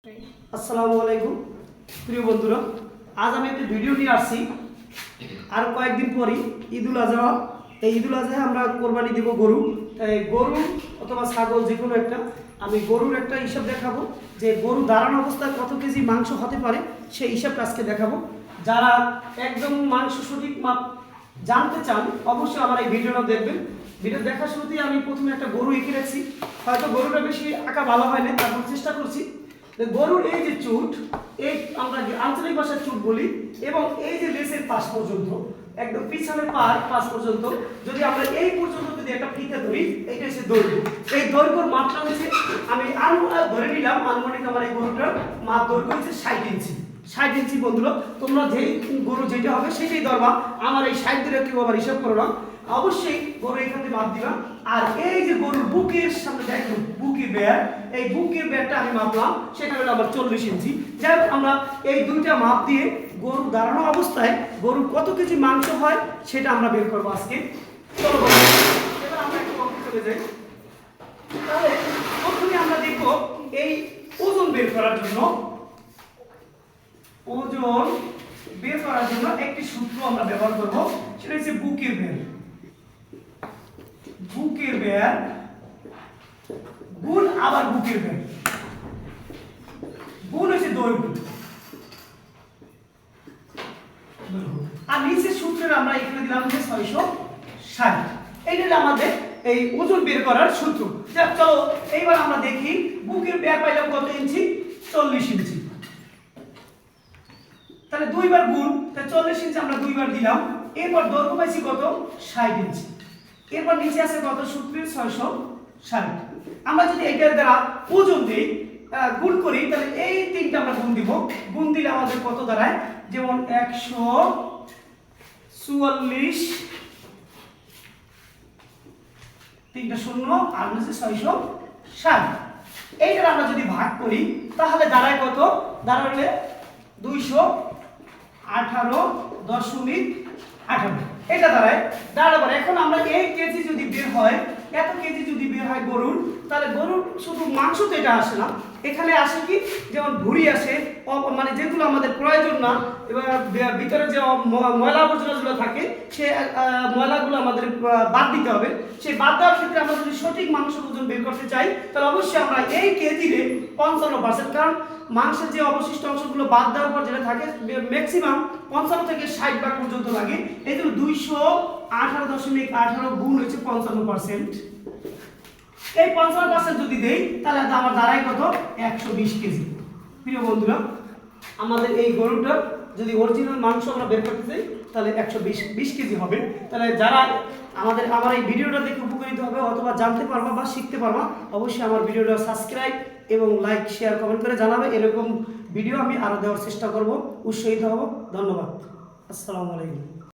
আসসালামু আলাইকুম প্রিয় বন্ধুরা, আজ আমি একটা ভিডিও নিয়ে আসছি। আর কয়েকদিন পরই ঈদুল আজহা। এই ঈদুল আজহায় আমরা কোরবানি দেব গরু। তাই গরু অথবা ছাগল যে কোনো একটা, আমি গরুর একটা হিসাব দেখাবো যে গরু দাঁড়ানো অবস্থায় কত কেজি মাংস হতে পারে, সেই হিসাবটা আজকে দেখাবো। যারা একদম মাংস সঠিক মাপ জানতে চান অবশ্যই আমার এই ভিডিওটা দেখবেন। ভিডিও দেখার শুরুতেই আমি প্রথমে একটা গরু এঁকে রাখছি। হয়তো গরুটা বেশি আঁকা ভালো হয় না, তারপর চেষ্টা করছি। গরুর এই যে চুট, এই আমরা আঞ্চলিক ভাষায় চুট বলি, এবং এই যে লেসের পাশ পর্যন্ত একদম পিছনের পাশ পর্যন্ত যদি আমরা এই পর্যন্ত যদি একটা ফিতা ধরি, এইটা হচ্ছে দৈর্ঘ্য। এই দৈর্ঘ্যর মাপটা হচ্ছে, আমি ধরে নিলাম আনুমানিক আমার এই গরুটার মাপ দৈর্ঘ্য হচ্ছে 60 ইঞ্চি। 60 ইঞ্চি বন্ধুরা, তোমরা যেই গরু যেটা হবে সেটাই ধরবা। আমার এই 60 ধরে কেউ আবার হিসাব করো না, অবশ্যই গরু এখান থেকে মাপ দিবা। আর এই যে গরুর বুকের সামনে দেখো বুকের বেয়ার, এই বুকের বেয়ারটা আমি মাপলাম, সেটা হলো আমার 40 ইঞ্চি। যাই হোক, আমরা এই দুইটা মাপ দিয়ে গরু দাঁড়ানো অবস্থায় গরুর কত কেজি মাংস হয় সেটা আমরা বের করবো আজকে। চলো এবার আমরা একটু চলে যাই। তাহলে প্রথমে আমরা দেখবো এই ওজন বের করার জন্য, ওজন বের করার জন্য একটি সূত্র আমরা ব্যবহার করব, সেটা হচ্ছে বুকের বের। বুকের বের গুণ আবার বুকের বের গুণ হচ্ছে দৈর্ঘ্য, আর নিচের সূত্রের আমরা এখানে দিলাম যে 660। এইটা হলো আমাদের এই ওজন বের করার সূত্র। চলো এইবার আমরা দেখি বুকের বের পাইলাম কত ইঞ্চি, 40 ইঞ্চি। তাহলে দুইবার গুণ, তাহলে 40 ইঞ্চি আমরা দুইবার দিলাম। এরপর দৈর্ঘ্য পাইছি কত, 60 ইঞ্চি। এরপর নিচে আছে কত, সূত্রের 660। আমরা যদি এটার দ্বারা ওজন দিই, গুণ করি, তাহলে এই তিনটা আমরা গুণ দিব। গুণ দিলে আমাদের কত দাঁড়ায়, যেমন 144, তিনটা শূন্য আর হচ্ছে 660। এইটার আমরা যদি ভাগ করি তাহলে দাঁড়ায় কত, দাঁড়ালে 218.18। এটা দাঁড়াবার। এখন আমরা এই কেজি যদি বের হয়, এত কেজি যদি বের হয় গরুর, তাহলে গরুর শুধু মাংস তো এটা আসে না, এখানে আসে কি, যেমন ভুঁড়ি আসে, মানে যেগুলো আমাদের প্রয়োজন না, এবার ভিতরে যে ময়লা আবর্জনাগুলো থাকে সে ময়লাগুলো আমাদের বাদ দিতে হবে। সেই বাদ দেওয়ার ক্ষেত্রে আমরা যদি সঠিক মাংস ওজন বের করতে চাই, তাহলে অবশ্যই আমরা এই কেজিতে 55%, কারণ মাংসের যে অবশিষ্ট অংশগুলো বাদ দেওয়ার পর যেটা থাকে ম্যাক্সিমাম 55 থেকে 60 ভাগ পর্যন্ত লাগে। এই জন্য 218.18 গুণ হচ্ছে 55%। এই 55% যদি দেই তাহলে আমার দাঁড়ায় কত, 120 কেজি। প্রিয় বন্ধুরা, আমাদের এই গরুটার যদি অরিজিনাল মাংস আমরা বের করতে চাই তাহলে 120 কেজি হবে। তাহলে যারা আমার এই ভিডিওটা দেখে উপকৃত হবে অথবা জানতে পারবা বা শিখতে পারবা, অবশ্যই আমার ভিডিওটা সাবস্ক্রাইব এবং লাইক শেয়ার কমেন্ট করে জানাবে। এরকম ভিডিও আমি আরও দেওয়ার চেষ্টা করব, উৎসাহিত হব। ধন্যবাদ। আসসালামু আলাইকুম।